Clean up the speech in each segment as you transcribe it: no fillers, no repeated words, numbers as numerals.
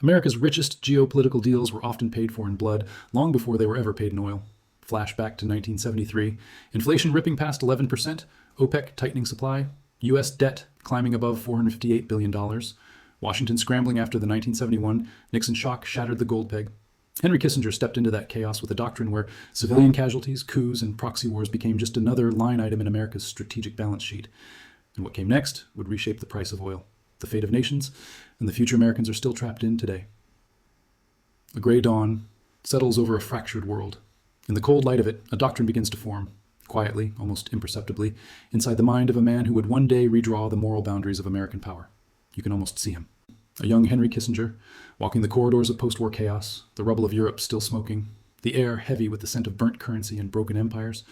America's richest geopolitical deals were often paid for in blood long before they were ever paid in oil. Flashback to 1973, inflation ripping past 11%, OPEC tightening supply, U.S. debt climbing above $458 billion, Washington scrambling after the 1971 Nixon shock shattered the gold peg. Henry Kissinger stepped into that chaos with a doctrine where civilian casualties, coups, and proxy wars became just another line item in America's strategic balance sheet. And what came next would reshape the price of oil, the fate of nations, and the future Americans are still trapped in today. A gray dawn settles over a fractured world. In the cold light of it, a doctrine begins to form, quietly, almost imperceptibly, inside the mind of a man who would one day redraw the moral boundaries of American power. You can almost see him. A young Henry Kissinger, walking the corridors of post-war chaos, the rubble of Europe still smoking, the air heavy with the scent of burnt currency and broken empires.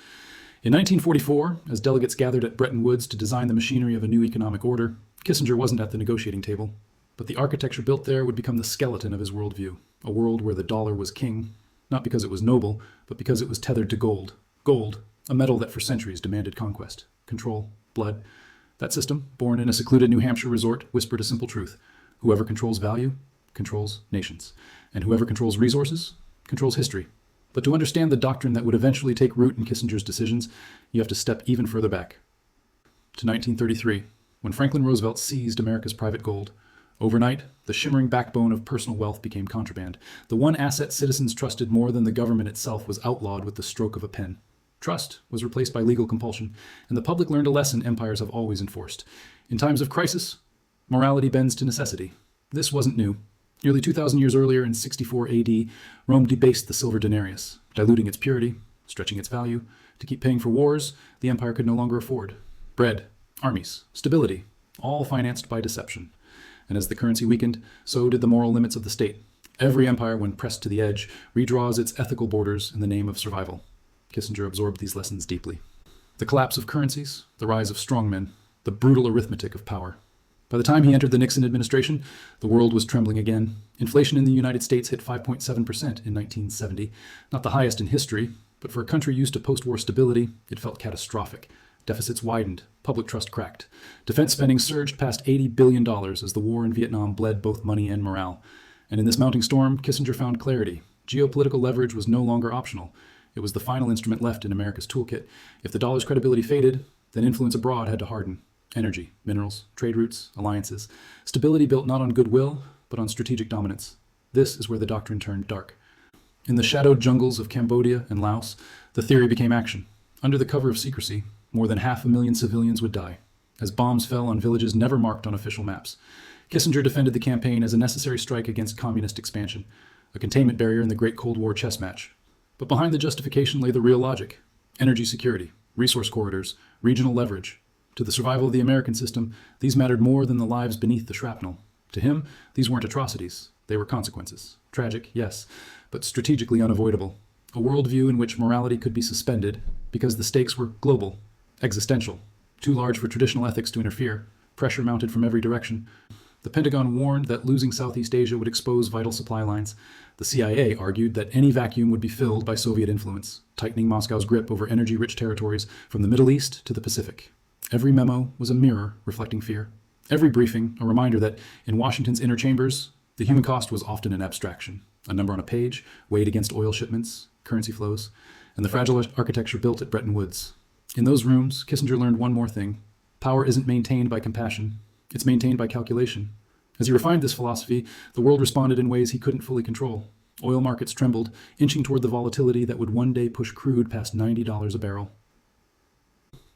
In 1944, as delegates gathered at Bretton Woods to design the machinery of a new economic order, Kissinger wasn't at the negotiating table, but the architecture built there would become the skeleton of his worldview, a world where the dollar was king, not because it was noble, but because it was tethered to gold. Gold, a metal that for centuries demanded conquest, control, blood. That system, born in a secluded New Hampshire resort, whispered a simple truth. Whoever controls value, controls nations. And whoever controls resources, controls history. But to understand the doctrine that would eventually take root in Kissinger's decisions, you have to step even further back. To 1933, when Franklin Roosevelt seized America's private gold. Overnight, the shimmering backbone of personal wealth became contraband. The one asset citizens trusted more than the government itself was outlawed with the stroke of a pen. Trust was replaced by legal compulsion, and the public learned a lesson empires have always enforced. In times of crisis, morality bends to necessity. This wasn't new. Nearly 2,000 years earlier, in 64 AD, Rome debased the silver denarius, diluting its purity, stretching its value. To keep paying for wars the empire could no longer afford. Bread, armies, stability, all financed by deception. And as the currency weakened, so did the moral limits of the state. Every empire, when pressed to the edge, redraws its ethical borders in the name of survival. Kissinger absorbed these lessons deeply. The collapse of currencies, the rise of strongmen, the brutal arithmetic of power. By the time he entered the Nixon administration, the world was trembling again. Inflation in the United States hit 5.7% in 1970, not the highest in history, but for a country used to post-war stability, it felt catastrophic. Deficits widened, public trust cracked. Defense spending surged past $80 billion as the war in Vietnam bled both money and morale. And in this mounting storm, Kissinger found clarity. Geopolitical leverage was no longer optional. It was the final instrument left in America's toolkit. If the dollar's credibility faded, then influence abroad had to harden. Energy, minerals, trade routes, alliances. Stability built not on goodwill, but on strategic dominance. This is where the doctrine turned dark. In the shadowed jungles of Cambodia and Laos, the theory became action. Under the cover of secrecy, more than 500,000 civilians would die, as bombs fell on villages never marked on official maps. Kissinger defended the campaign as a necessary strike against communist expansion, a containment barrier in the Great Cold War chess match. But behind the justification lay the real logic: energy security, resource corridors, regional leverage. To the survival of the American system, these mattered more than the lives beneath the shrapnel. To him, these weren't atrocities. They were consequences. Tragic, yes, but strategically unavoidable. A worldview in which morality could be suspended because the stakes were global, existential, too large for traditional ethics to interfere, pressure mounted from every direction. The Pentagon warned that losing Southeast Asia would expose vital supply lines. The CIA argued that any vacuum would be filled by Soviet influence, tightening Moscow's grip over energy-rich territories from the Middle East to the Pacific. Every memo was a mirror reflecting fear. Every briefing, a reminder that in Washington's inner chambers, the human cost was often an abstraction, a number on a page, weighed against oil shipments, currency flows, and the fragile architecture built at Bretton Woods. In those rooms, Kissinger learned one more thing. Power isn't maintained by compassion. It's maintained by calculation. As he refined this philosophy, the world responded in ways he couldn't fully control. Oil markets trembled, inching toward the volatility that would one day push crude past $90 a barrel.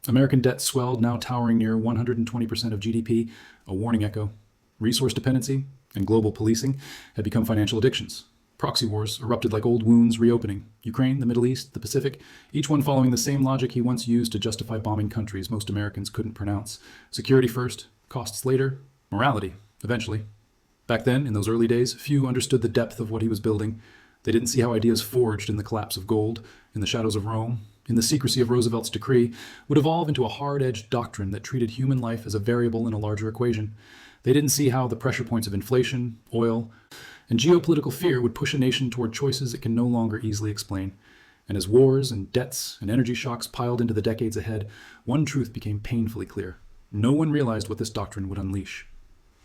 American debt swelled, now towering near 120% of GDP, a warning echo. Resource dependency and global policing had become financial addictions. Proxy wars erupted like old wounds reopening. Ukraine, the Middle East, the Pacific, each one following the same logic he once used to justify bombing countries most Americans couldn't pronounce. Security first, costs later, morality, eventually. Back then, in those early days, few understood the depth of what he was building. They didn't see how ideas forged in the collapse of gold, in the shadows of Rome, in the secrecy of Roosevelt's decree, would evolve into a hard-edged doctrine that treated human life as a variable in a larger equation. They didn't see how the pressure points of inflation, oil, and geopolitical fear would push a nation toward choices it can no longer easily explain. And as wars and debts and energy shocks piled into the decades ahead, one truth became painfully clear. No one realized what this doctrine would unleash.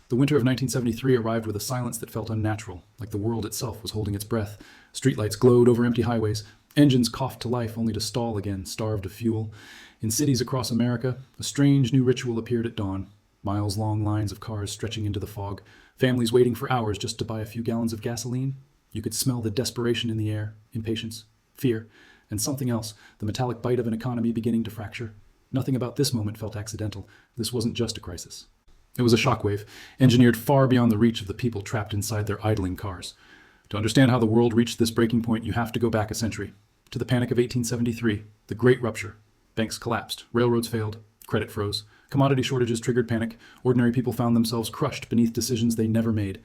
The winter of 1973 arrived with a silence that felt unnatural, like the world itself was holding its breath. Streetlights glowed over empty highways. Engines coughed to life only to stall again, starved of fuel. In cities across America, a strange new ritual appeared at dawn. Miles-long lines of cars stretching into the fog. Families waiting for hours just to buy a few gallons of gasoline. You could smell the desperation in the air, impatience, fear, and something else, the metallic bite of an economy beginning to fracture. Nothing about this moment felt accidental. This wasn't just a crisis. It was a shockwave, engineered far beyond the reach of the people trapped inside their idling cars. To understand how the world reached this breaking point, you have to go back a century. To the Panic of 1873, the Great Rupture. Banks collapsed, railroads failed, credit froze. Commodity shortages triggered panic. Ordinary people found themselves crushed beneath decisions they never made.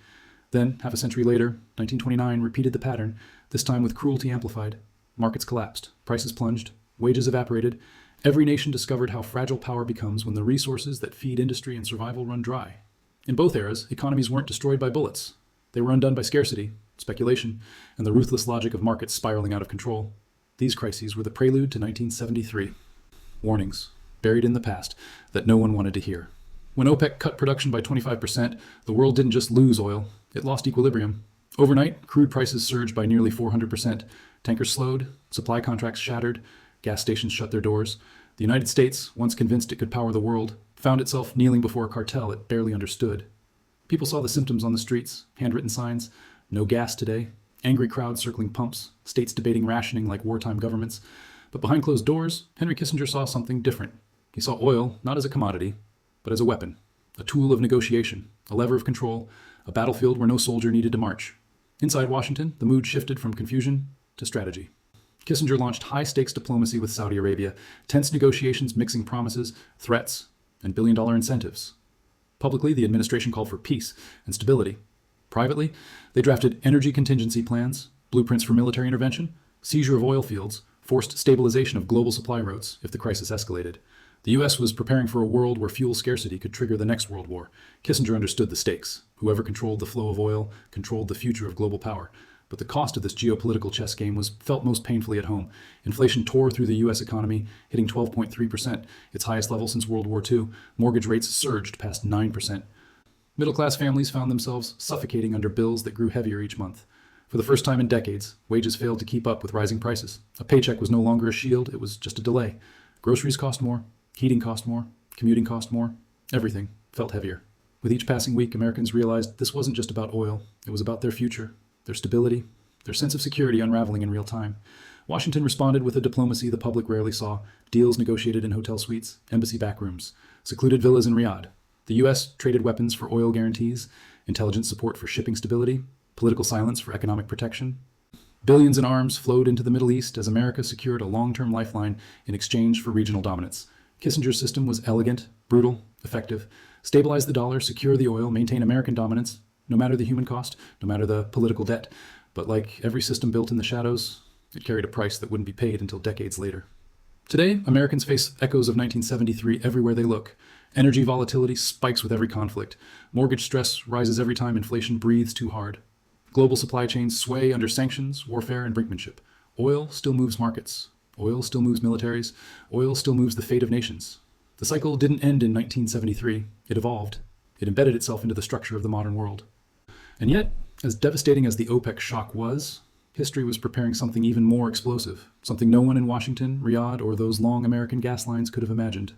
Then, half a century later, 1929 repeated the pattern, this time with cruelty amplified. Markets collapsed, prices plunged, wages evaporated. Every nation discovered how fragile power becomes when the resources that feed industry and survival run dry. In both eras, economies weren't destroyed by bullets. They were undone by scarcity, speculation, and the ruthless logic of markets spiraling out of control. These crises were the prelude to 1973. Warnings, buried in the past, that no one wanted to hear. When OPEC cut production by 25%, the world didn't just lose oil, it lost equilibrium. Overnight, crude prices surged by nearly 400%. Tankers slowed, supply contracts shattered, gas stations shut their doors. The United States, once convinced it could power the world, found itself kneeling before a cartel it barely understood. People saw the symptoms on the streets, handwritten signs, no gas today, angry crowds circling pumps, states debating rationing like wartime governments. But behind closed doors, Henry Kissinger saw something different. He saw oil not as a commodity, but as a weapon, a tool of negotiation, a lever of control, a battlefield where no soldier needed to march. Inside Washington, the mood shifted from confusion to strategy. Kissinger launched high-stakes diplomacy with Saudi Arabia, tense negotiations mixing promises, threats, and billion-dollar incentives. Publicly, the administration called for peace and stability. Privately, they drafted energy contingency plans, blueprints for military intervention, seizure of oil fields, forced stabilization of global supply routes if the crisis escalated. The U.S. was preparing for a world where fuel scarcity could trigger the next world war. Kissinger understood the stakes. Whoever controlled the flow of oil controlled the future of global power. But the cost of this geopolitical chess game was felt most painfully at home. Inflation tore through the U.S. economy, hitting 12.3%, its highest level since World War II. Mortgage rates surged past 9%. Middle-class families found themselves suffocating under bills that grew heavier each month. For the first time in decades, wages failed to keep up with rising prices. A paycheck was no longer a shield, it was just a delay. Groceries cost more, heating cost more, commuting cost more. Everything felt heavier. With each passing week, Americans realized this wasn't just about oil, it was about their future, their stability, their sense of security unraveling in real time. Washington responded with a diplomacy the public rarely saw, deals negotiated in hotel suites, embassy backrooms, secluded villas in Riyadh. The U.S. traded weapons for oil guarantees, intelligence support for shipping stability, political silence for economic protection. Billions in arms flowed into the Middle East as America secured a long-term lifeline in exchange for regional dominance. Kissinger's system was elegant, brutal, effective. Stabilize the dollar, secure the oil, maintain American dominance, no matter the human cost, no matter the political debt. But like every system built in the shadows, it carried a price that wouldn't be paid until decades later. Today, Americans face echoes of 1973 everywhere they look. Energy volatility spikes with every conflict. Mortgage stress rises every time inflation breathes too hard. Global supply chains sway under sanctions, warfare, and brinkmanship. Oil still moves markets. Oil still moves militaries. Oil still moves the fate of nations. The cycle didn't end in 1973. It evolved. It embedded itself into the structure of the modern world. And yet, as devastating as the OPEC shock was, history was preparing something even more explosive, something no one in Washington, Riyadh, or those long American gas lines could have imagined.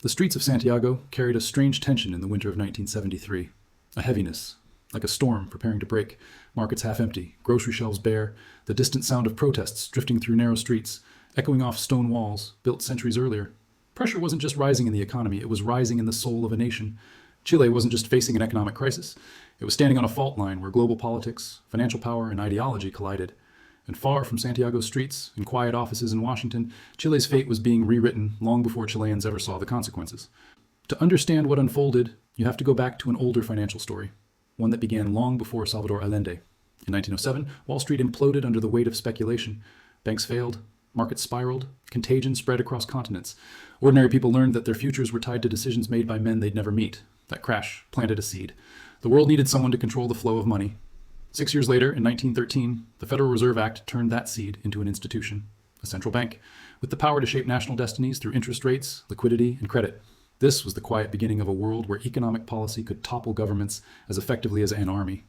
The streets of Santiago carried a strange tension in the winter of 1973, a heaviness, like a storm preparing to break, markets half empty, grocery shelves bare, the distant sound of protests drifting through narrow streets, echoing off stone walls built centuries earlier. Pressure wasn't just rising in the economy, it was rising in the soul of a nation. Chile wasn't just facing an economic crisis, it was standing on a fault line where global politics, financial power, and ideology collided. And far from Santiago's streets and quiet offices in Washington, Chile's fate was being rewritten long before Chileans ever saw the consequences. To understand what unfolded, you have to go back to an older financial story, one that began long before Salvador Allende. In 1907, Wall Street imploded under the weight of speculation. Banks failed, markets spiraled, contagion spread across continents. Ordinary people learned that their futures were tied to decisions made by men they'd never meet. That crash planted a seed. The world needed someone to control the flow of money. 6 years later, in 1913, the Federal Reserve Act turned that seed into an institution, a central bank, with the power to shape national destinies through interest rates, liquidity, and credit. This was the quiet beginning of a world where economic policy could topple governments as effectively as an army.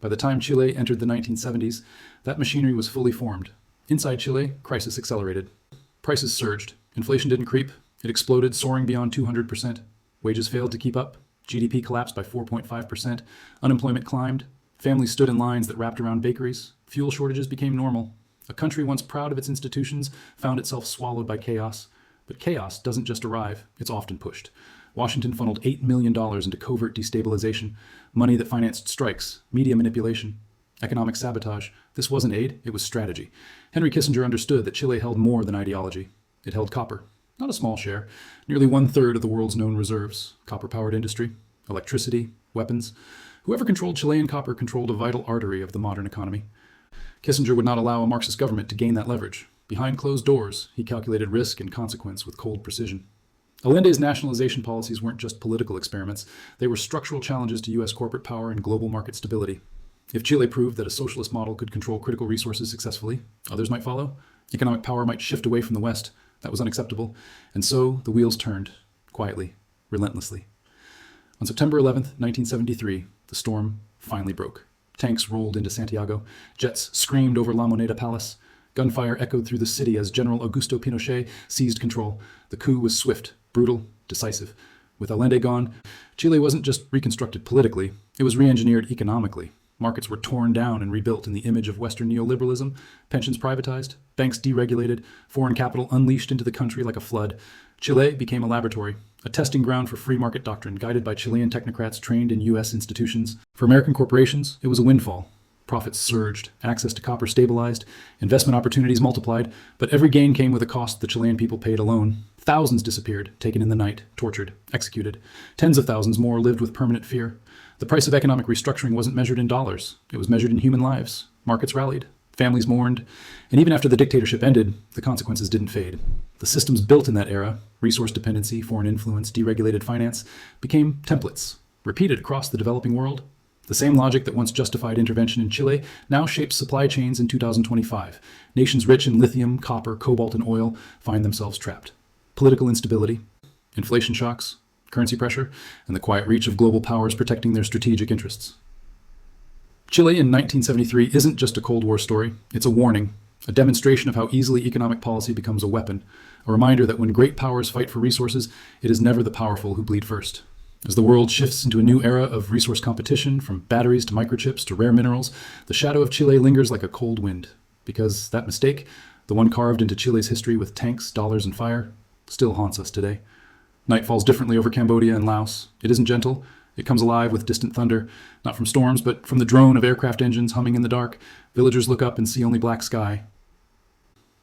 By the time Chile entered the 1970s, that machinery was fully formed. Inside Chile, crisis accelerated. Prices surged. Inflation didn't creep. It exploded, soaring beyond 200%. Wages failed to keep up. GDP collapsed by 4.5%. Unemployment climbed. Families stood in lines that wrapped around bakeries. Fuel shortages became normal. A country once proud of its institutions found itself swallowed by chaos. But chaos doesn't just arrive, it's often pushed. Washington funneled $8 million into covert destabilization, money that financed strikes, media manipulation, economic sabotage. This wasn't aid, it was strategy. Henry Kissinger understood that Chile held more than ideology. It held copper. Not a small share, nearly 1/3 of the world's known reserves, copper-powered industry, electricity, weapons. Whoever controlled Chilean copper controlled a vital artery of the modern economy. Kissinger would not allow a Marxist government to gain that leverage. Behind closed doors, he calculated risk and consequence with cold precision. Allende's nationalization policies weren't just political experiments, they were structural challenges to U.S. corporate power and global market stability. If Chile proved that a socialist model could control critical resources successfully, others might follow. Economic power might shift away from the West. That was unacceptable. And so the wheels turned, quietly, relentlessly. On September 11th, 1973, the storm finally broke. Tanks rolled into Santiago. Jets screamed over La Moneda Palace. Gunfire echoed through the city as General Augusto Pinochet seized control. The coup was swift, brutal, decisive. With Allende gone, Chile wasn't just reconstructed politically, it was re-engineered economically. Markets were torn down and rebuilt in the image of Western neoliberalism, pensions privatized, banks deregulated, foreign capital unleashed into the country like a flood. Chile became a laboratory, a testing ground for free market doctrine guided by Chilean technocrats trained in U.S. institutions. For American corporations, it was a windfall. Profits surged, access to copper stabilized, investment opportunities multiplied, but every gain came with a cost the Chilean people paid alone. Thousands disappeared, taken in the night, tortured, executed. Tens of thousands more lived with permanent fear. The price of economic restructuring wasn't measured in dollars. It was measured in human lives. Markets rallied. Families mourned. And even after the dictatorship ended, the consequences didn't fade. The systems built in that era, resource dependency, foreign influence, deregulated finance, became templates, repeated across the developing world. The same logic that once justified intervention in Chile now shapes supply chains in 2025. Nations rich in lithium, copper, cobalt, and oil find themselves trapped. Political instability, inflation shocks, currency pressure, and the quiet reach of global powers protecting their strategic interests. Chile in 1973 isn't just a Cold War story, it's a warning, a demonstration of how easily economic policy becomes a weapon, a reminder that when great powers fight for resources, it is never the powerful who bleed first. As the world shifts into a new era of resource competition, from batteries to microchips to rare minerals, the shadow of Chile lingers like a cold wind, because that mistake, the one carved into Chile's history with tanks, dollars, and fire, still haunts us today. Night falls differently over Cambodia and Laos. It isn't gentle. It comes alive with distant thunder, not from storms, but from the drone of aircraft engines humming in the dark. Villagers look up and see only black sky.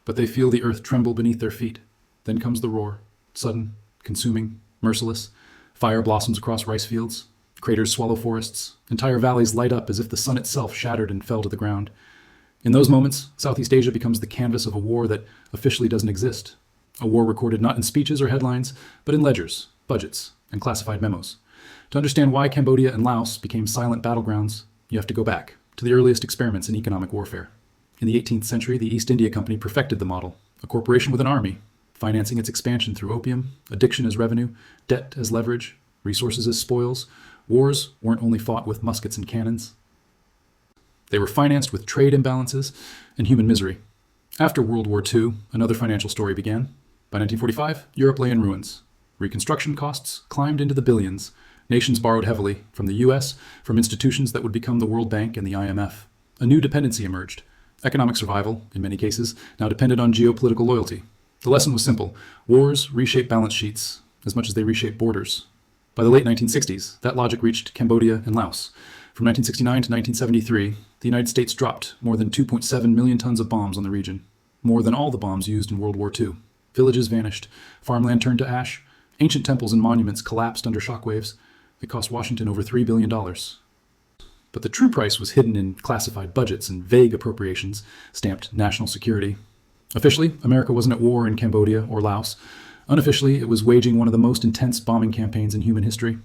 But they feel the earth tremble beneath their feet. Then comes the roar, sudden, consuming, merciless. Fire blossoms across rice fields. Craters swallow forests. Entire valleys light up as if the sun itself shattered and fell to the ground. In those moments, Southeast Asia becomes the canvas of a war that officially doesn't exist. A war recorded not in speeches or headlines, but in ledgers, budgets, and classified memos. To understand why Cambodia and Laos became silent battlegrounds, you have to go back to the earliest experiments in economic warfare. In the 18th century, the East India Company perfected the model, a corporation with an army, financing its expansion through opium, addiction as revenue, debt as leverage, resources as spoils. Wars weren't only fought with muskets and cannons. They were financed with trade imbalances and human misery. After World War II, another financial story began. By 1945, Europe lay in ruins. Reconstruction costs climbed into the billions. Nations borrowed heavily from the US, from institutions that would become the World Bank and the IMF. A new dependency emerged. Economic survival, in many cases, now depended on geopolitical loyalty. The lesson was simple. Wars reshape balance sheets as much as they reshape borders. By the late 1960s, that logic reached Cambodia and Laos. From 1969 to 1973, the United States dropped more than 2.7 million tons of bombs on the region, more than all the bombs used in World War II. Villages vanished, farmland turned to ash, ancient temples and monuments collapsed under shockwaves. It cost Washington over $3 billion. But the true price was hidden in classified budgets and vague appropriations stamped national security. Officially, America wasn't at war in Cambodia or Laos. Unofficially, it was waging one of the most intense bombing campaigns in human history.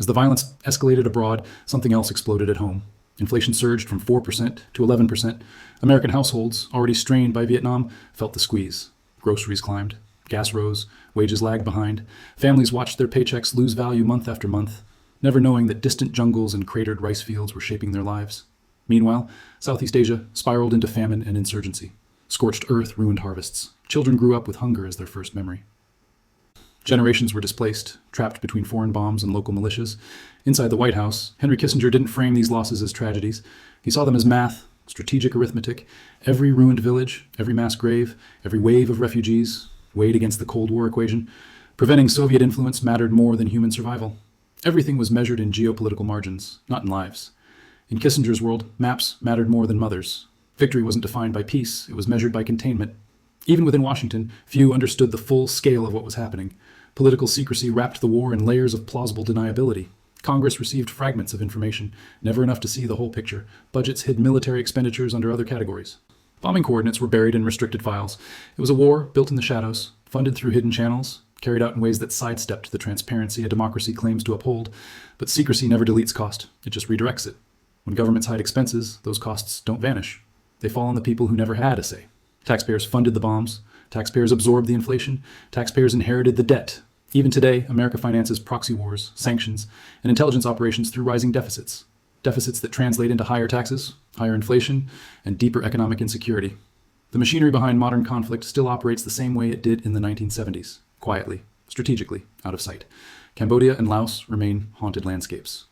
As the violence escalated abroad, something else exploded at home. Inflation surged from 4% to 11%. American households, already strained by Vietnam, felt the squeeze. Groceries climbed. Gas rose, wages lagged behind. Families watched their paychecks lose value month after month, never knowing that distant jungles and cratered rice fields were shaping their lives. Meanwhile, Southeast Asia spiraled into famine and insurgency. Scorched earth ruined harvests. Children grew up with hunger as their first memory. Generations were displaced, trapped between foreign bombs and local militias. Inside the White House, Henry Kissinger didn't frame these losses as tragedies. He saw them as math, strategic arithmetic. Every ruined village, every mass grave, every wave of refugees weighed against the Cold War equation. Preventing Soviet influence mattered more than human survival. Everything was measured in geopolitical margins, not in lives. In Kissinger's world, maps mattered more than mothers. Victory wasn't defined by peace, it was measured by containment. Even within Washington, few understood the full scale of what was happening. Political secrecy wrapped the war in layers of plausible deniability. Congress received fragments of information, never enough to see the whole picture. Budgets hid military expenditures under other categories. Bombing coordinates were buried in restricted files. It was a war built in the shadows, funded through hidden channels, carried out in ways that sidestepped the transparency a democracy claims to uphold. But secrecy never deletes cost, it just redirects it. When governments hide expenses, those costs don't vanish. They fall on the people who never had a say. Taxpayers funded the bombs. Taxpayers absorbed the inflation. Taxpayers inherited the debt. Even today, America finances proxy wars, sanctions, and intelligence operations through rising deficits. Deficits that translate into higher taxes, higher inflation, and deeper economic insecurity. The machinery behind modern conflict still operates the same way it did in the 1970s, quietly, strategically, out of sight. Cambodia and Laos remain haunted landscapes.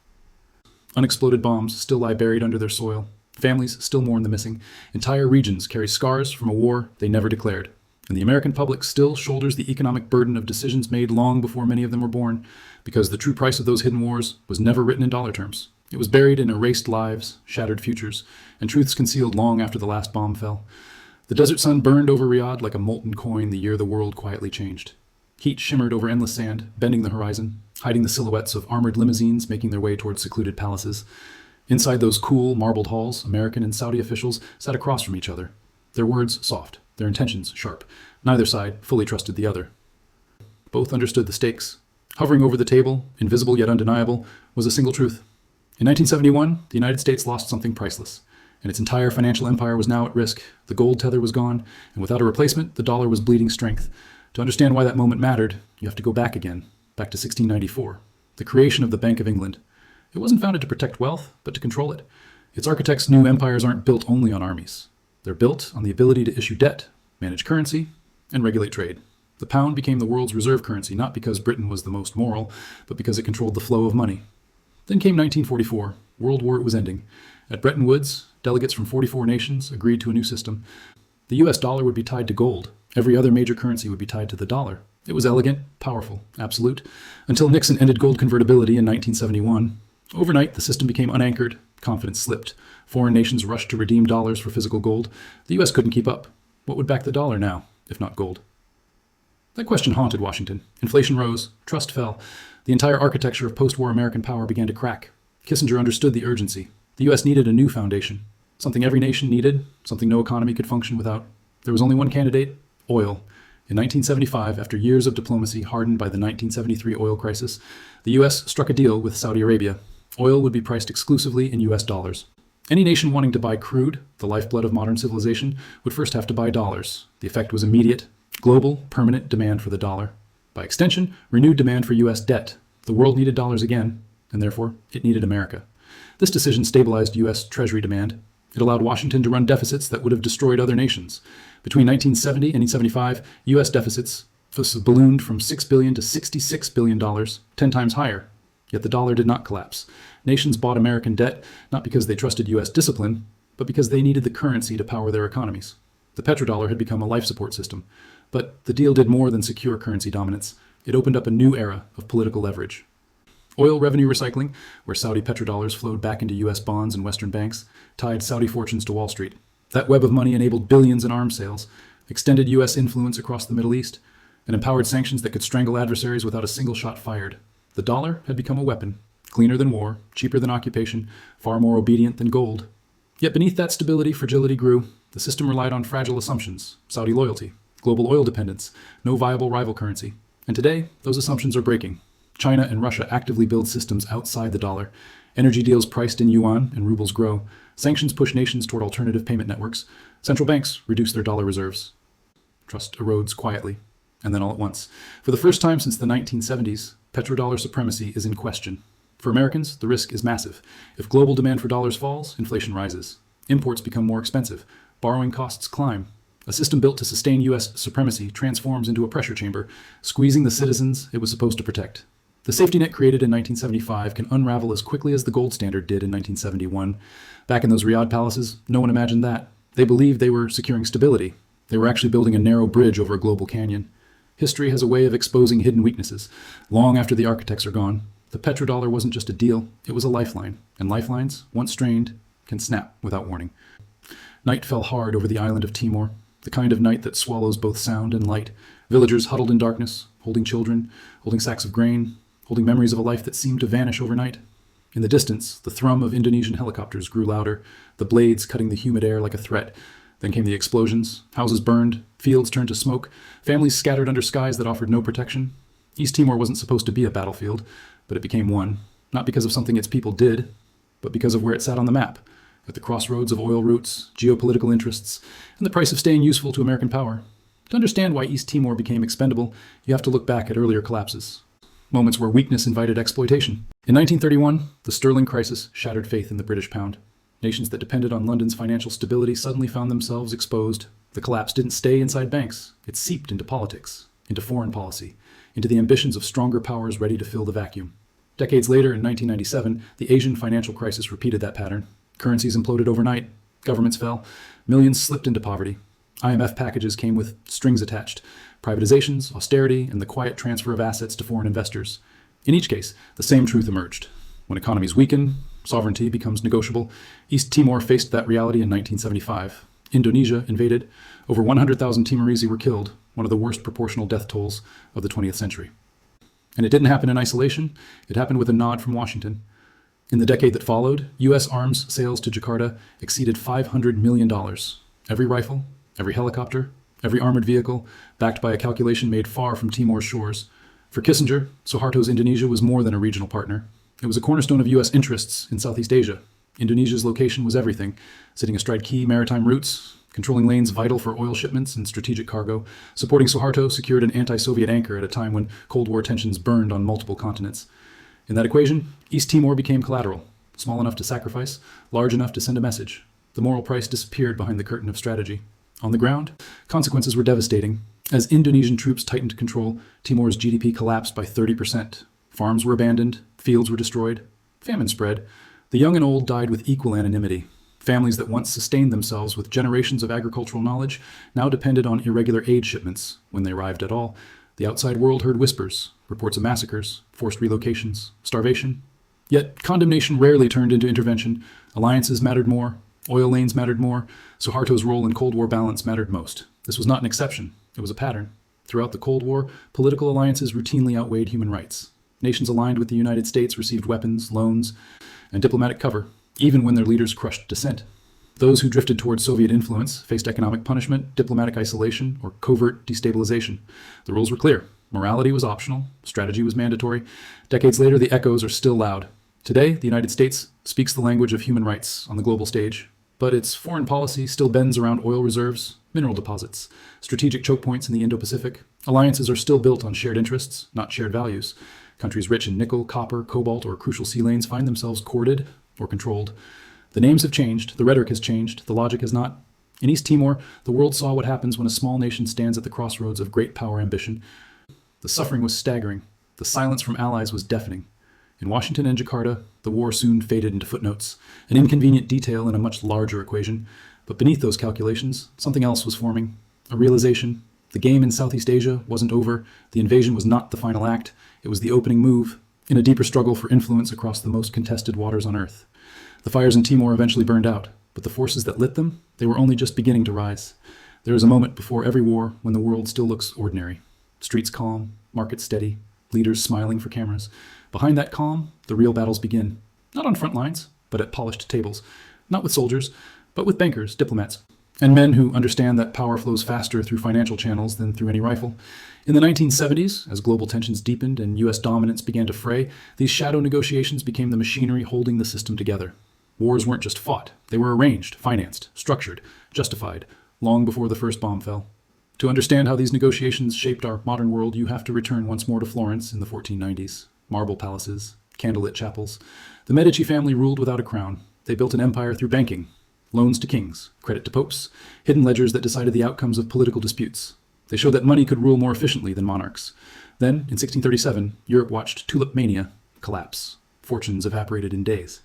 Unexploded bombs still lie buried under their soil. Families still mourn the missing. Entire regions carry scars from a war they never declared. And the American public still shoulders the economic burden of decisions made long before many of them were born, because the true price of those hidden wars was never written in dollar terms. It was buried in erased lives, shattered futures, and truths concealed long after the last bomb fell. The desert sun burned over Riyadh like a molten coin the year the world quietly changed. Heat shimmered over endless sand, bending the horizon, hiding the silhouettes of armored limousines making their way towards secluded palaces. Inside those cool, marbled halls, American and Saudi officials sat across from each other, their words soft, their intentions sharp. Neither side fully trusted the other. Both understood the stakes. Hovering over the table, invisible yet undeniable, was a single truth. In 1971, the United States lost something priceless, and its entire financial empire was now at risk. The gold tether was gone, and without a replacement, the dollar was bleeding strength. To understand why that moment mattered, you have to go back again, back to 1694, the creation of the Bank of England. It wasn't founded to protect wealth, but to control it. Its architects knew empires aren't built only on armies. They're built on the ability to issue debt, manage currency, and regulate trade. The pound became the world's reserve currency, not because Britain was the most moral, but because it controlled the flow of money. Then came 1944. World War was ending. At Bretton Woods, delegates from 44 nations agreed to a new system. The US dollar would be tied to gold. Every other major currency would be tied to the dollar. It was elegant, powerful, absolute, until Nixon ended gold convertibility in 1971. Overnight, the system became unanchored. Confidence slipped. Foreign nations rushed to redeem dollars for physical gold. The US couldn't keep up. What would back the dollar now, if not gold? That question haunted Washington. Inflation rose, trust fell. The entire architecture of post-war American power began to crack. Kissinger understood the urgency. The US needed a new foundation, something every nation needed, something no economy could function without. There was only one candidate: oil. In 1975, after years of diplomacy hardened by the 1973 oil crisis, the US struck a deal with Saudi Arabia. Oil would be priced exclusively in US dollars. Any nation wanting to buy crude, the lifeblood of modern civilization, would first have to buy dollars. The effect was immediate: global, permanent demand for the dollar. By extension, renewed demand for US debt. The world needed dollars again, and therefore it needed America. This decision stabilized US Treasury demand. It allowed Washington to run deficits that would have destroyed other nations. Between 1970 and 1975, US deficits ballooned from $6 billion to $66 billion, 10 times higher. Yet the dollar did not collapse. Nations bought American debt not because they trusted US discipline, but because they needed the currency to power their economies. The petrodollar had become a life support system. But the deal did more than secure currency dominance. It opened up a new era of political leverage. Oil revenue recycling, where Saudi petrodollars flowed back into US bonds and Western banks, tied Saudi fortunes to Wall Street. That web of money enabled billions in arms sales, extended US influence across the Middle East, and empowered sanctions that could strangle adversaries without a single shot fired. The dollar had become a weapon, cleaner than war, cheaper than occupation, far more obedient than gold. Yet beneath that stability, fragility grew. The system relied on fragile assumptions: Saudi loyalty, global oil dependence, no viable rival currency. And today, those assumptions are breaking. China and Russia actively build systems outside the dollar. Energy deals priced in yuan and rubles grow. Sanctions push nations toward alternative payment networks. Central banks reduce their dollar reserves. Trust erodes quietly. and then all at once. For the first time since the 1970s, petrodollar supremacy is in question. For Americans, the risk is massive. If global demand for dollars falls, inflation rises. Imports become more expensive. Borrowing costs climb. A system built to sustain U.S. supremacy transforms into a pressure chamber, squeezing the citizens it was supposed to protect. The safety net created in 1975 can unravel as quickly as the gold standard did in 1971. Back in those Riyadh palaces, no one imagined that. They believed they were securing stability. They were actually building a narrow bridge over a global canyon. History has a way of exposing hidden weaknesses. Long after the architects are gone, the petrodollar wasn't just a deal, it was a lifeline. And lifelines, once strained, can snap without warning. Night fell hard over the island of Timor, the kind of night that swallows both sound and light. Villagers huddled in darkness, holding children, holding sacks of grain, holding memories of a life that seemed to vanish overnight. In the distance, the thrum of Indonesian helicopters grew louder, the blades cutting the humid air like a threat. Then came the explosions. Houses burned, fields turned to smoke, families scattered under skies that offered no protection. East Timor wasn't supposed to be a battlefield, but it became one, not because of something its people did, but because of where it sat on the map, at the crossroads of oil routes, geopolitical interests, and the price of staying useful to American power. To understand why East Timor became expendable, you have to look back at earlier collapses, moments where weakness invited exploitation. In 1931, the sterling crisis shattered faith in the British pound. Nations that depended on London's financial stability suddenly found themselves exposed. The collapse didn't stay inside banks. It seeped into politics, into foreign policy, into the ambitions of stronger powers ready to fill the vacuum. Decades later, in 1997, the Asian financial crisis repeated that pattern. Currencies imploded overnight. Governments fell. Millions slipped into poverty. IMF packages came with strings attached. Privatizations, austerity, and the quiet transfer of assets to foreign investors. In each case, the same truth emerged. When economies weaken, sovereignty becomes negotiable. East Timor faced that reality in 1975. Indonesia invaded. Over 100,000 Timorese were killed, one of the worst proportional death tolls of the 20th century. And it didn't happen in isolation. It happened with a nod from Washington. In the decade that followed, U.S. arms sales to Jakarta exceeded $500 million. Every rifle, every helicopter, every armored vehicle, backed by a calculation made far from Timor's shores. For Kissinger, Suharto's Indonesia was more than a regional partner. It was a cornerstone of U.S. interests in Southeast Asia. Indonesia's location was everything, sitting astride key maritime routes, controlling lanes vital for oil shipments and strategic cargo. Supporting Suharto secured an anti-Soviet anchor at a time when Cold War tensions burned on multiple continents. In that equation, East Timor became collateral, small enough to sacrifice, large enough to send a message. The moral price disappeared behind the curtain of strategy. On the ground, consequences were devastating. As Indonesian troops tightened control, Timor's GDP collapsed by 30%. Farms were abandoned, fields were destroyed, famine spread. The young and old died with equal anonymity. Families that once sustained themselves with generations of agricultural knowledge now depended on irregular aid shipments. When they arrived at all, the outside world heard whispers, reports of massacres, forced relocations, starvation. Yet condemnation rarely turned into intervention. Alliances mattered more, oil lanes mattered more, Suharto's role in Cold War balance mattered most. This was not an exception, it was a pattern. Throughout the Cold War, political alliances routinely outweighed human rights. Nations aligned with the United States received weapons, loans, and diplomatic cover, even when their leaders crushed dissent. Those who drifted towards Soviet influence faced economic punishment, diplomatic isolation, or covert destabilization. The rules were clear. Morality was optional. Strategy was mandatory. Decades later, the echoes are still loud. Today, the United States speaks the language of human rights on the global stage, but its foreign policy still bends around oil reserves, mineral deposits, strategic choke points in the Indo-Pacific. Alliances are still built on shared interests, not shared values. Countries rich in nickel, copper, cobalt, or crucial sea lanes find themselves courted or controlled. The names have changed, the rhetoric has changed, the logic has not. In East Timor, the world saw what happens when a small nation stands at the crossroads of great power ambition. The suffering was staggering. The silence from allies was deafening. In Washington and Jakarta, the war soon faded into footnotes, an inconvenient detail in a much larger equation. But beneath those calculations, something else was forming. A realization. The game in Southeast Asia wasn't over. The invasion was not the final act. It was the opening move in a deeper struggle for influence across the most contested waters on Earth. The fires in Timor eventually burned out, but the forces that lit them, they were only just beginning to rise. There is a moment before every war when the world still looks ordinary. Streets calm, markets steady, leaders smiling for cameras. Behind that calm, the real battles begin. Not on front lines, but at polished tables. Not with soldiers, but with bankers, diplomats, and men who understand that power flows faster through financial channels than through any rifle. In the 1970s, as global tensions deepened and U.S. dominance began to fray, these shadow negotiations became the machinery holding the system together. Wars weren't just fought. They were arranged, financed, structured, justified, long before the first bomb fell. To understand how these negotiations shaped our modern world, you have to return once more to Florence in the 1490s. Marble palaces, candlelit chapels. The Medici family ruled without a crown. They built an empire through banking, loans to kings, credit to popes, hidden ledgers that decided the outcomes of political disputes. They showed that money could rule more efficiently than monarchs. Then, in 1637, Europe watched tulip mania collapse. Fortunes evaporated in days.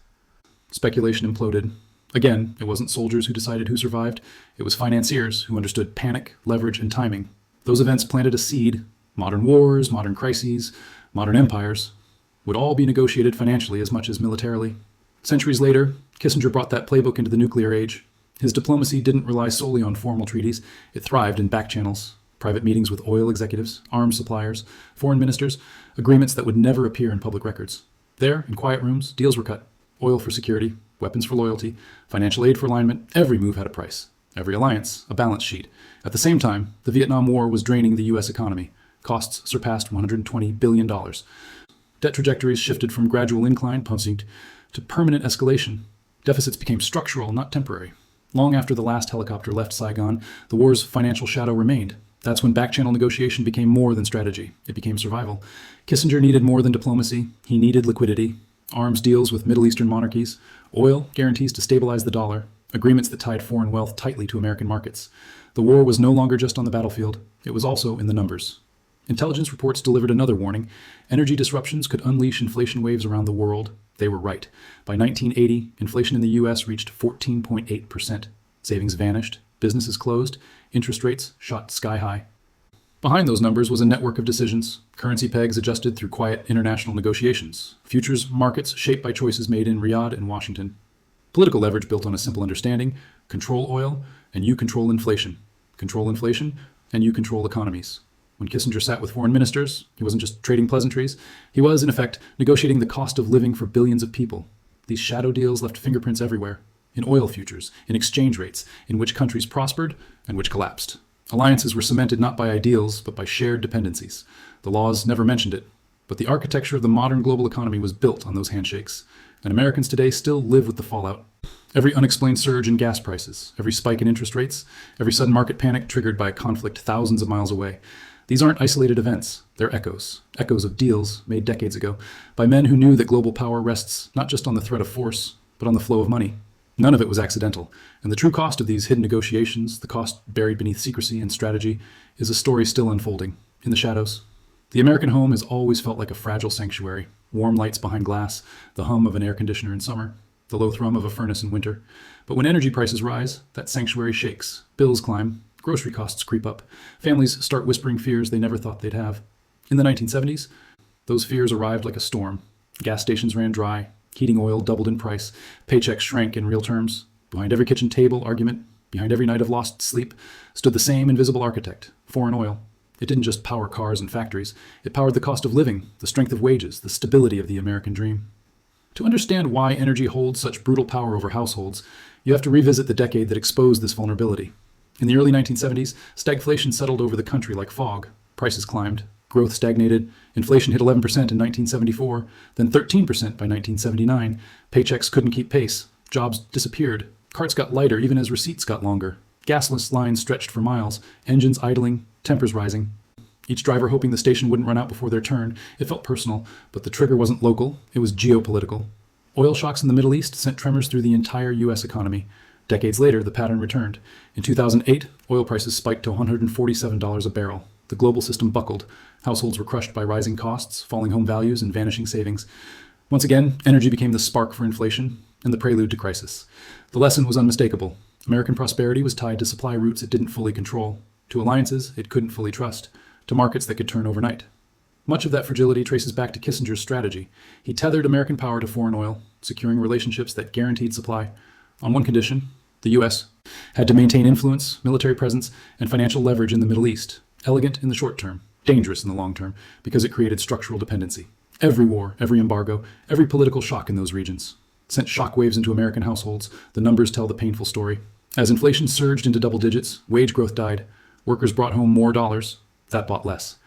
Speculation imploded. Again, it wasn't soldiers who decided who survived. It was financiers who understood panic, leverage, and timing. Those events planted a seed. Modern wars, modern crises, modern empires would all be negotiated financially as much as militarily. Centuries later, Kissinger brought that playbook into the nuclear age. His diplomacy didn't rely solely on formal treaties. It thrived in back channels, private meetings with oil executives, arms suppliers, foreign ministers, agreements that would never appear in public records. There, in quiet rooms, deals were cut. Oil for security, weapons for loyalty, financial aid for alignment. Every move had a price. Every alliance, a balance sheet. At the same time, the Vietnam War was draining the U.S. economy. Costs surpassed $120 billion. Debt trajectories shifted from gradual incline, to permanent escalation. Deficits became structural, not temporary. Long after the last helicopter left Saigon, the war's financial shadow remained. That's when back-channel negotiation became more than strategy. It became survival. Kissinger needed more than diplomacy. He needed liquidity. Arms deals with Middle Eastern monarchies. Oil guarantees to stabilize the dollar. Agreements that tied foreign wealth tightly to American markets. The war was no longer just on the battlefield. It was also in the numbers. Intelligence reports delivered another warning. Energy disruptions could unleash inflation waves around the world. They were right. By 1980, inflation in the U.S. reached 14.8%. Savings vanished, businesses closed, interest rates shot sky high. Behind those numbers was a network of decisions, currency pegs adjusted through quiet international negotiations, futures markets shaped by choices made in Riyadh and Washington. Political leverage built on a simple understanding: control oil, and you control inflation. Control inflation, and you control economies. When Kissinger sat with foreign ministers, he wasn't just trading pleasantries. He was, in effect, negotiating the cost of living for billions of people. These shadow deals left fingerprints everywhere, in oil futures, in exchange rates, in which countries prospered and which collapsed. Alliances were cemented not by ideals, but by shared dependencies. The laws never mentioned it, but the architecture of the modern global economy was built on those handshakes, and Americans today still live with the fallout. Every unexplained surge in gas prices, every spike in interest rates, every sudden market panic triggered by a conflict thousands of miles away. These aren't isolated events. They're echoes of deals made decades ago by men who knew that global power rests not just on the threat of force, but on the flow of money. None of it was accidental, and the true cost of these hidden negotiations, the cost buried beneath secrecy and strategy, is a story still unfolding, in the shadows. The American home has always felt like a fragile sanctuary, warm lights behind glass, the hum of an air conditioner in summer, the low thrum of a furnace in winter. But when energy prices rise, that sanctuary shakes, bills climb, grocery costs creep up, families start whispering fears they never thought they'd have. In the 1970s, those fears arrived like a storm. Gas stations ran dry, heating oil doubled in price, paychecks shrank in real terms. Behind every kitchen table argument, behind every night of lost sleep, stood the same invisible architect, foreign oil. It didn't just power cars and factories. It powered the cost of living, the strength of wages, the stability of the American dream. To understand why energy holds such brutal power over households, you have to revisit the decade that exposed this vulnerability. In the early 1970s, stagflation settled over the country like fog. Prices climbed, growth stagnated, inflation hit 11% in 1974, then 13% by 1979. Paychecks couldn't keep pace, jobs disappeared, carts got lighter even as receipts got longer. Gasless lines stretched for miles, engines idling, tempers rising. Each driver hoping the station wouldn't run out before their turn. It felt personal, but the trigger wasn't local, it was geopolitical. Oil shocks in the Middle East sent tremors through the entire U.S. economy. Decades later, the pattern returned. In 2008, oil prices spiked to $147 a barrel. The global system buckled. Households were crushed by rising costs, falling home values, and vanishing savings. Once again, energy became the spark for inflation and the prelude to crisis. The lesson was unmistakable. American prosperity was tied to supply routes it didn't fully control, to alliances it couldn't fully trust, to markets that could turn overnight. Much of that fragility traces back to Kissinger's strategy. He tethered American power to foreign oil, securing relationships that guaranteed supply. On one condition, the U.S. had to maintain influence, military presence, and financial leverage in the Middle East. Elegant in the short term, dangerous in the long term, because it created structural dependency. Every war, every embargo, every political shock in those regions sent shockwaves into American households. The numbers tell the painful story. As inflation surged into double digits, wage growth died. Workers brought home more dollars. That bought less.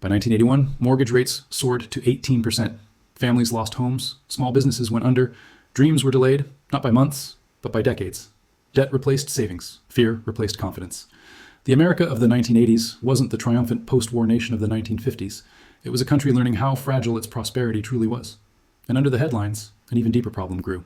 By 1981, mortgage rates soared to 18%. Families lost homes. Small businesses went under. Dreams were delayed, not by months, but by decades. Debt replaced savings. Fear replaced confidence. The America of the 1980s wasn't the triumphant post-war nation of the 1950s. It was a country learning how fragile its prosperity truly was. And under the headlines, an even deeper problem grew.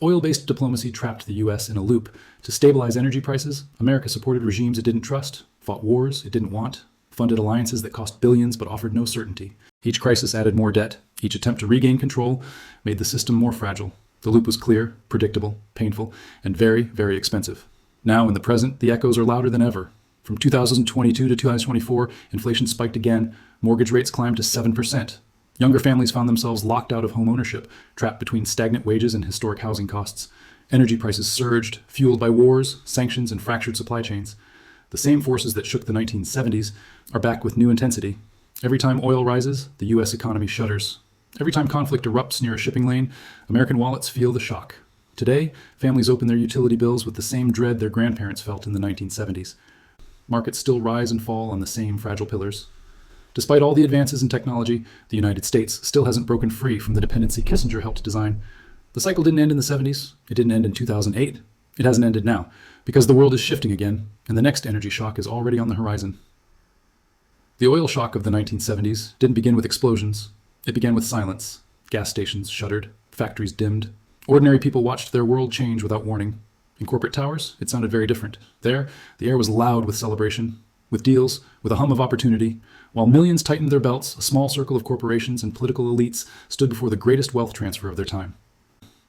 Oil-based diplomacy trapped the U.S. in a loop. To stabilize energy prices, America supported regimes it didn't trust, fought wars it didn't want, funded alliances that cost billions but offered no certainty. Each crisis added more debt. Each attempt to regain control made the system more fragile. The loop was clear, predictable, painful, and very, very expensive. Now, in the present, the echoes are louder than ever. From 2022 to 2024, inflation spiked again. Mortgage rates climbed to 7%. Younger families found themselves locked out of home ownership, trapped between stagnant wages and historic housing costs. Energy prices surged, fueled by wars, sanctions, and fractured supply chains. The same forces that shook the 1970s are back with new intensity. Every time oil rises, the U.S. economy shudders. Every time conflict erupts near a shipping lane, American wallets feel the shock. Today, families open their utility bills with the same dread their grandparents felt in the 1970s. Markets still rise and fall on the same fragile pillars. Despite all the advances in technology, the United States still hasn't broken free from the dependency Kissinger helped design. The cycle didn't end in the 70s. It didn't end in 2008. It hasn't ended now, because the world is shifting again, and the next energy shock is already on the horizon. The oil shock of the 1970s didn't begin with explosions. It began with silence. Gas stations shuttered, factories dimmed. Ordinary people watched their world change without warning. In corporate towers, it sounded very different. There, the air was loud with celebration, with deals, with a hum of opportunity. While millions tightened their belts, a small circle of corporations and political elites stood before the greatest wealth transfer of their time.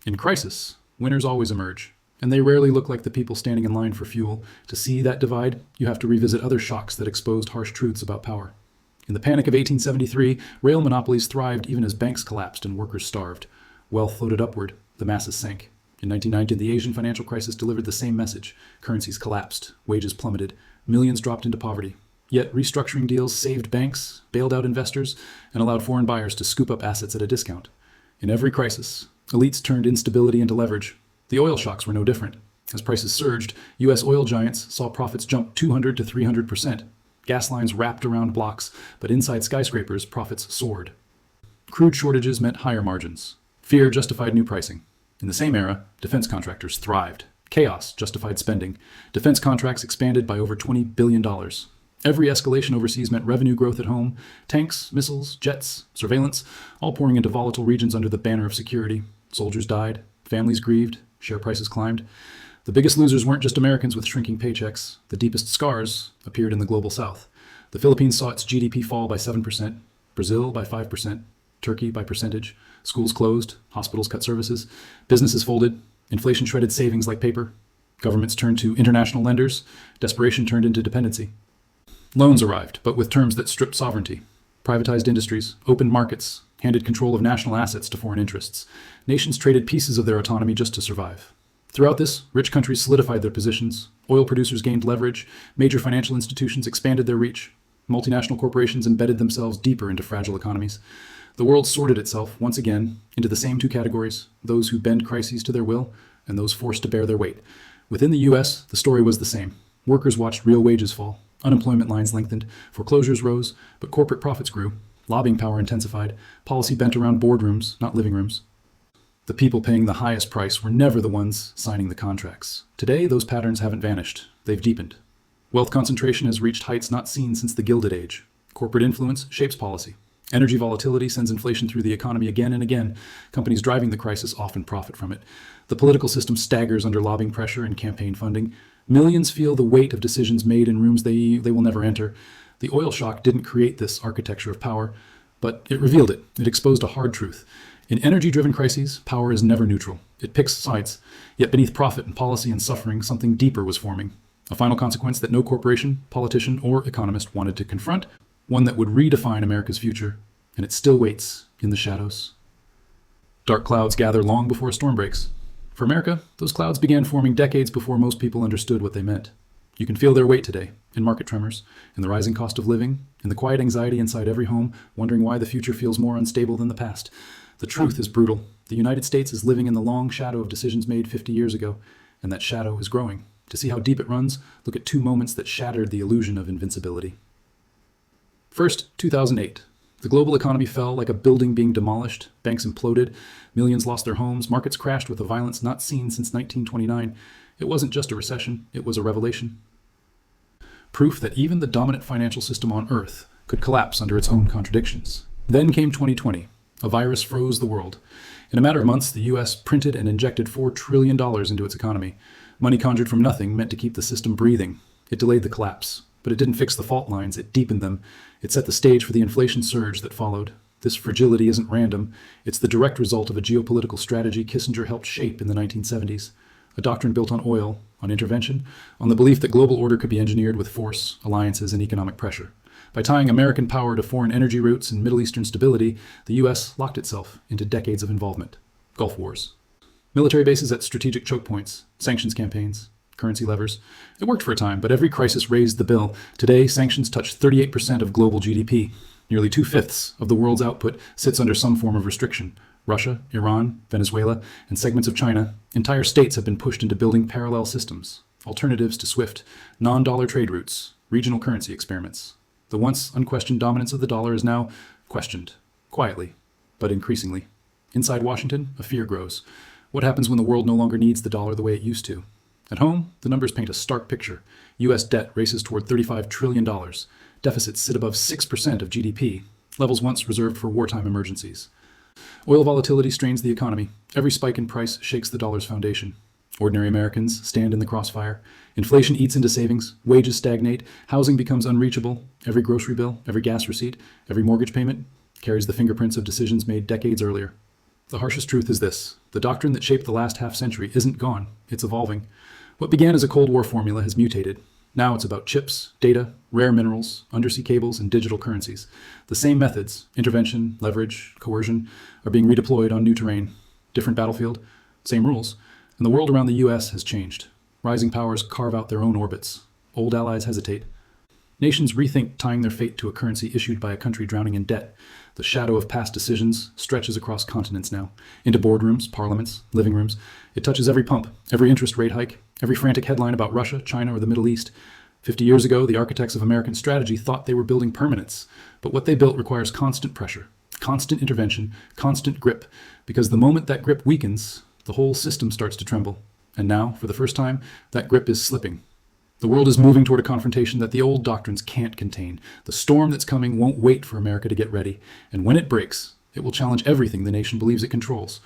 In crisis, winners always emerge, and they rarely look like the people standing in line for fuel. To see that divide, you have to revisit other shocks that exposed harsh truths about power. In the panic of 1873, rail monopolies thrived even as banks collapsed and workers starved. Wealth floated upward, the masses sank. In 1919, the Asian financial crisis delivered the same message. Currencies collapsed, wages plummeted, millions dropped into poverty. Yet restructuring deals saved banks, bailed out investors, and allowed foreign buyers to scoop up assets at a discount. In every crisis, elites turned instability into leverage. The oil shocks were no different. As prices surged, U.S. oil giants saw profits jump 200 to 300%. Gas lines wrapped around blocks, but inside skyscrapers, profits soared. Crude shortages meant higher margins. Fear justified new pricing. In the same era, defense contractors thrived. Chaos justified spending. Defense contracts expanded by over $20 billion. Every escalation overseas meant revenue growth at home. Tanks, missiles, jets, surveillance, all pouring into volatile regions under the banner of security. Soldiers died. Families grieved. Share prices climbed. The biggest losers weren't just Americans with shrinking paychecks. The deepest scars appeared in the global south. The Philippines saw its GDP fall by 7%, Brazil by 5%, Turkey by percentage. Schools closed, hospitals cut services, businesses folded, inflation shredded savings like paper. Governments turned to international lenders, desperation turned into dependency. Loans arrived, but with terms that stripped sovereignty. Privatized industries, opened markets, handed control of national assets to foreign interests. Nations traded pieces of their autonomy just to survive. Throughout this, rich countries solidified their positions. Oil producers gained leverage. Major financial institutions expanded their reach. Multinational corporations embedded themselves deeper into fragile economies. The world sorted itself, once again, into the same two categories, those who bend crises to their will and those forced to bear their weight. Within the U.S., the story was the same. Workers watched real wages fall. Unemployment lines lengthened. Foreclosures rose, but corporate profits grew. Lobbying power intensified. Policy bent around boardrooms, not living rooms. The people paying the highest price were never the ones signing the contracts. Today, those patterns haven't vanished. They've deepened. Wealth concentration has reached heights not seen since the Gilded Age. Corporate influence shapes policy. Energy volatility sends inflation through the economy again and again. Companies driving the crisis often profit from it. The political system staggers under lobbying pressure and campaign funding. Millions feel the weight of decisions made in rooms they will never enter. The oil shock didn't create this architecture of power, but it revealed it. It exposed a hard truth. In energy-driven crises, power is never neutral. It picks sides. Yet beneath profit and policy and suffering, something deeper was forming. A final consequence that no corporation, politician, or economist wanted to confront, one that would redefine America's future, and it still waits in the shadows. Dark clouds gather long before a storm breaks. For America, those clouds began forming decades before most people understood what they meant. You can feel their weight today, in market tremors, in the rising cost of living, in the quiet anxiety inside every home, wondering why the future feels more unstable than the past. The truth is brutal. The United States is living in the long shadow of decisions made 50 years ago, and that shadow is growing. To see how deep it runs, look at two moments that shattered the illusion of invincibility. First, 2008. The global economy fell like a building being demolished. Banks imploded. Millions lost their homes. Markets crashed with a violence not seen since 1929. It wasn't just a recession. It was a revelation. proof that even the dominant financial system on Earth could collapse under its own contradictions. Then came 2020. A virus froze the world. In a matter of months, the US printed and injected $4 trillion into its economy. Money conjured from nothing meant to keep the system breathing. It delayed the collapse, but it didn't fix the fault lines, it deepened them. It set the stage for the inflation surge that followed. This fragility isn't random. It's the direct result of a geopolitical strategy Kissinger helped shape in the 1970s. A doctrine built on oil, on intervention, on the belief that global order could be engineered with force, alliances, and economic pressure. By tying American power to foreign energy routes and Middle Eastern stability, the U.S. locked itself into decades of involvement. Gulf Wars. Military bases at strategic choke points, sanctions campaigns, currency levers. It worked for a time, but every crisis raised the bill. Today, sanctions touch 38% of global GDP. Nearly 2/5 of the world's output sits under some form of restriction. Russia, Iran, Venezuela, and segments of China, entire states have been pushed into building parallel systems, alternatives to SWIFT, non-dollar trade routes, regional currency experiments. The once unquestioned dominance of the dollar is now questioned, quietly, but increasingly. Inside Washington, a fear grows. What happens when the world no longer needs the dollar the way it used to? At home, the numbers paint a stark picture. U.S. debt races toward $35 trillion. Deficits sit above 6% of GDP, levels once reserved for wartime emergencies. Oil volatility strains the economy. Every spike in price shakes the dollar's foundation. Ordinary Americans stand in the crossfire. Inflation eats into savings, wages stagnate, housing becomes unreachable. Every grocery bill, every gas receipt, every mortgage payment carries the fingerprints of decisions made decades earlier. The harshest truth is this: the doctrine that shaped the last half-century isn't gone, it's evolving. What began as a Cold War formula has mutated. Now it's about chips, data, rare minerals, undersea cables, and digital currencies. The same methods, intervention, leverage, coercion, are being redeployed on new terrain. Different battlefield, same rules. And the world around the US has changed. Rising powers carve out their own orbits. Old allies hesitate. Nations rethink tying their fate to a currency issued by a country drowning in debt. The shadow of past decisions stretches across continents now, into boardrooms, parliaments, living rooms. It touches every pump, every interest rate hike, every frantic headline about Russia, China, or the Middle East. 50 years ago, the architects of American strategy thought they were building permanence. But what they built requires constant pressure, constant intervention, constant grip, because the moment that grip weakens, the whole system starts to tremble. And now, for the first time, that grip is slipping. The world is moving toward a confrontation that the old doctrines can't contain. The storm that's coming won't wait for America to get ready. And when it breaks, it will challenge everything the nation believes it controls.